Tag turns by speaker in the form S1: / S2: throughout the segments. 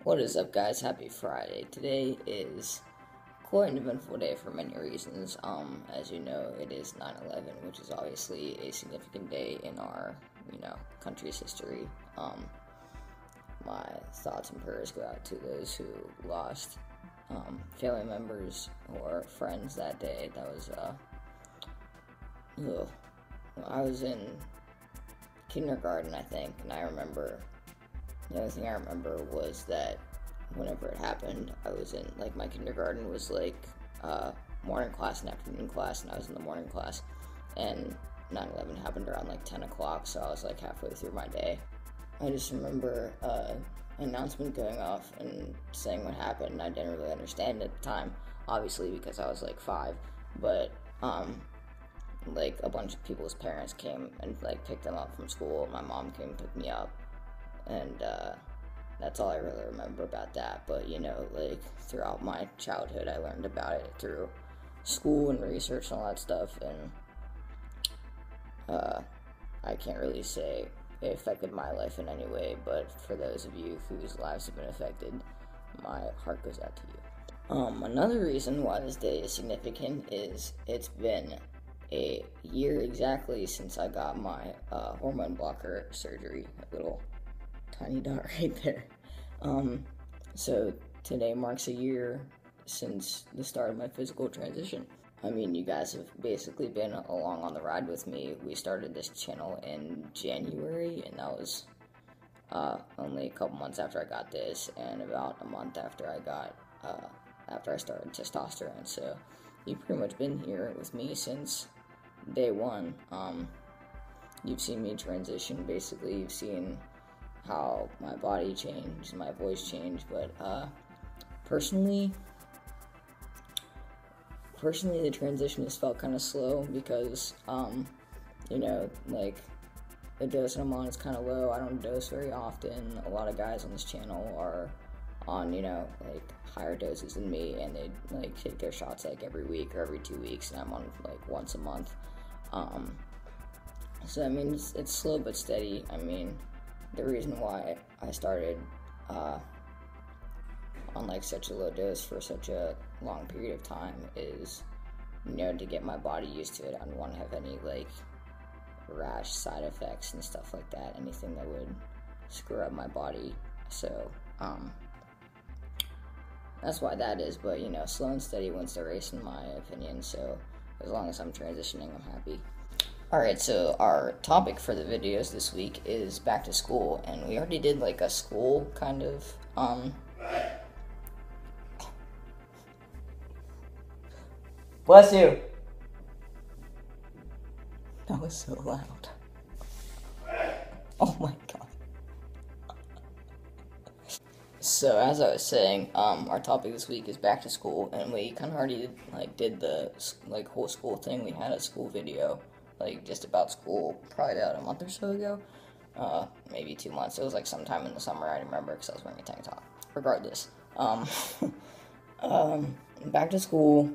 S1: What is up, guys? Happy Friday. Today is quite an eventful day for many reasons. As you know, it is 9/11, which is obviously a significant day in our, country's history. My thoughts and prayers go out to those who lost family members or friends that day. That was, I was in kindergarten, I think, and the only thing I remember was that whenever it happened, I was in, my kindergarten was, morning class and afternoon class, and I was in the morning class, and 9/11 happened around, 10 o'clock, so I was, halfway through my day. I just remember an announcement going off and saying what happened. I didn't really understand it at the time, obviously, because I was, 5, but, a bunch of people's parents came and, picked them up from school. My mom came and picked me up. And that's all I really remember about that. But, throughout my childhood, I learned about it through school and research and all that stuff. And I can't really say it affected my life in any way. But for those of you whose lives have been affected, my heart goes out to you. Another reason why this day is significant is it's been a year exactly since I got my hormone blocker surgery. A little tiny dot right there. So today marks a year since the start of my physical transition. I mean, you guys have basically been along on the ride with me. We started this channel in January, and that was only a couple months after I got this, and about a month after I started testosterone. So you've pretty much been here with me since day one. You've seen me transition. Basically, you've seen how my body changed, my voice changed, but personally, the transition has felt kind of slow because, the dose I'm on is kind of low. I don't dose very often. A lot of guys on this channel are on, higher doses than me, and they, take their shots, every week or every 2 weeks, and I'm on, once a month. So, I mean, it's slow but steady. I mean, the reason why I started on such a low dose for such a long period of time is, to get my body used to it. I don't want to have any rash side effects and stuff like that, anything that would screw up my body. So that's why that is. But slow and steady wins the race, in my opinion. So as long as I'm transitioning, I'm happy. Alright, so our topic for the videos this week is back to school, and we already did a school kind of, Bless you! That was so loud. Oh my god. So as I was saying, our topic this week is back to school, and we kind of already did the whole school thing. We had a school video just about school, probably about a month or so ago, maybe 2 months. It was sometime in the summer. I remember because I was wearing a tank top. Regardless, back to school.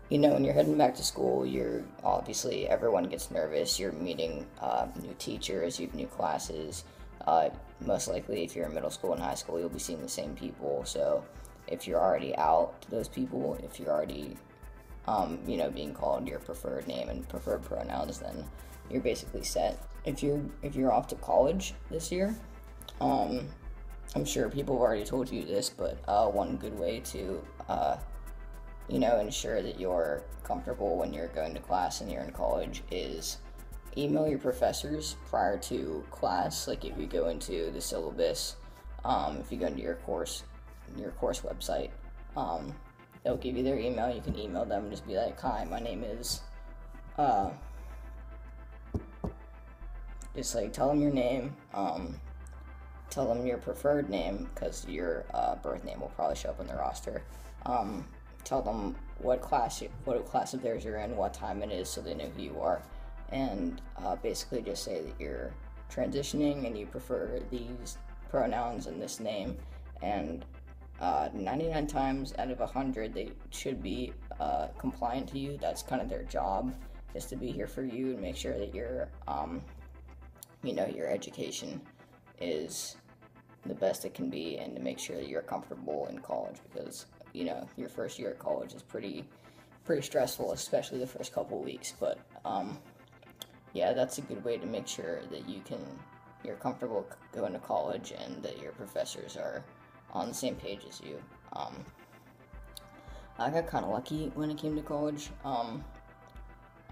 S1: When you're heading back to school, you're obviously, everyone gets nervous. You're meeting new teachers, you have new classes. Most likely, if you're in middle school and high school, you'll be seeing the same people. So if you're already out to those people, if you're already being called your preferred name and preferred pronouns, then you're basically set. If you're off to college this year, I'm sure people have already told you this, but one good way to ensure that you're comfortable when you're going to class and you're in college is email your professors prior to class. If you go into the syllabus, if you go into your course website, they'll give you their email. You can email them and just be like, hi, my name is, just tell them your name, tell them your preferred name, because your birth name will probably show up on the roster. Tell them what class of theirs you're in, what time it is, so they know who you are, and basically just say that you're transitioning and you prefer these pronouns and this name, and 99 times out of 100, they should be compliant to you. That's kind of their job, is to be here for you and make sure that your education is the best it can be, and to make sure that you're comfortable in college, because your first year at college is pretty stressful, especially the first couple weeks. But yeah, that's a good way to make sure that you're comfortable going to college and that your professors are on the same page as you. I got kind of lucky when it came to college.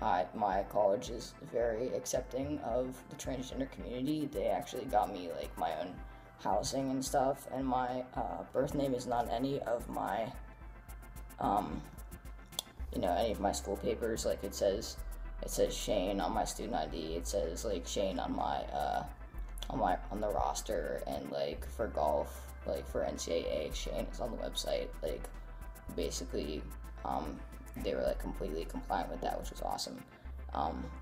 S1: My college is very accepting of the transgender community. They actually got me like my own housing and stuff, and my birth name is not any of my any of my school papers. Like it says Shayne on my student ID. It says like Shayne on the roster, and like for golf, like for NCAA, Shayne is on the website. Like basically, they were like completely compliant with that, which was awesome.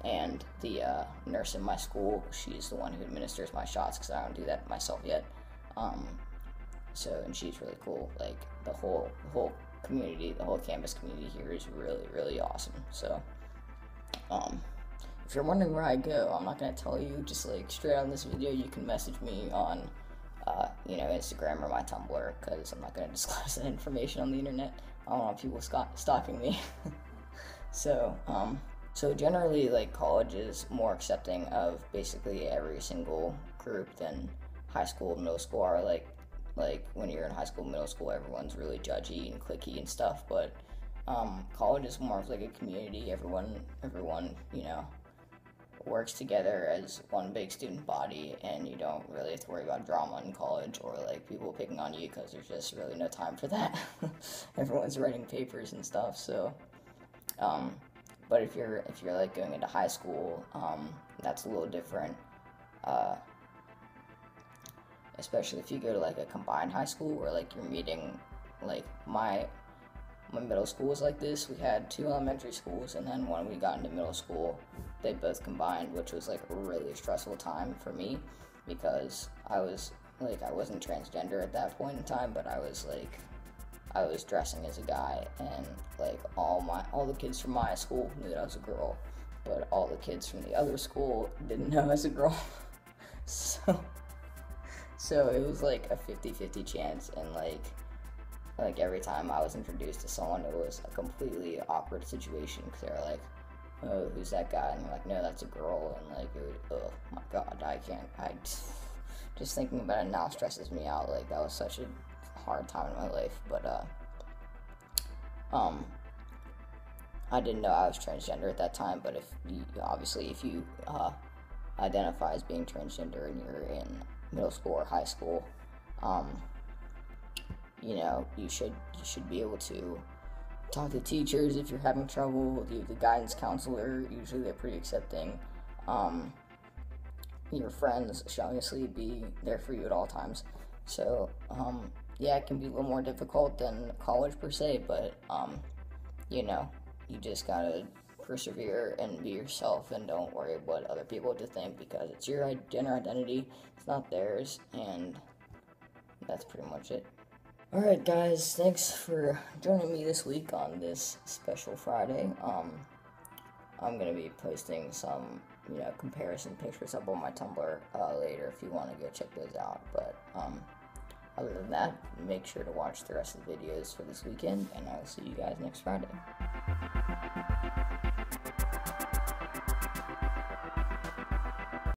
S1: And the nurse in my school, she's the one who administers my shots, because I don't do that myself yet. And she's really cool. Like the whole community, the whole campus community here is really, really awesome. So, if you're wondering where I go, I'm not gonna tell you just like straight on this video. You can message me on, Instagram or my Tumblr, because I'm not gonna disclose that information on the internet. I don't want people stalking me. So generally, like, college is more accepting of basically every single group than high school and middle school are. Like when you're in high school, middle school, everyone's really judgy and cliquey and stuff. But college is more of like a community. Everyone, works together as one big student body, and you don't really have to worry about drama in college or like people picking on you, because there's just really no time for that. Everyone's writing papers and stuff. So, but if you're like going into high school, that's a little different. Especially if you go to like a combined high school, where like you're meeting, like my middle school was like this. We had 2 elementary schools, and then when we got into middle school, they both combined, which was like a really stressful time for me, because I wasn't transgender at that point in time, but I was dressing as a guy, and like all the kids from my school knew that I was a girl, but all the kids from the other school didn't know I was a girl. So it was like a 50-50 chance, and like every time I was introduced to someone, it was a completely awkward situation, because they were like, "Oh, who's that guy?" And you're like, "No, that's a girl." And like, oh my god, just thinking about it now stresses me out. Like, that was such a hard time in my life. But I didn't know I was transgender at that time. But if you identify as being transgender and you're in middle school or high school, you should be able to talk to teachers if you're having trouble. The guidance counselor, usually they're pretty accepting. Your friends should obviously be there for you at all times. So it can be a little more difficult than college per se, but you just gotta persevere and be yourself, and don't worry what other people have to think, because it's your gender identity, it's not theirs. And that's pretty much it. Alright guys, thanks for joining me this week on this special Friday. I'm going to be posting some, comparison pictures up on my Tumblr later if you want to go check those out. But other than that, make sure to watch the rest of the videos for this weekend, and I'll see you guys next Friday.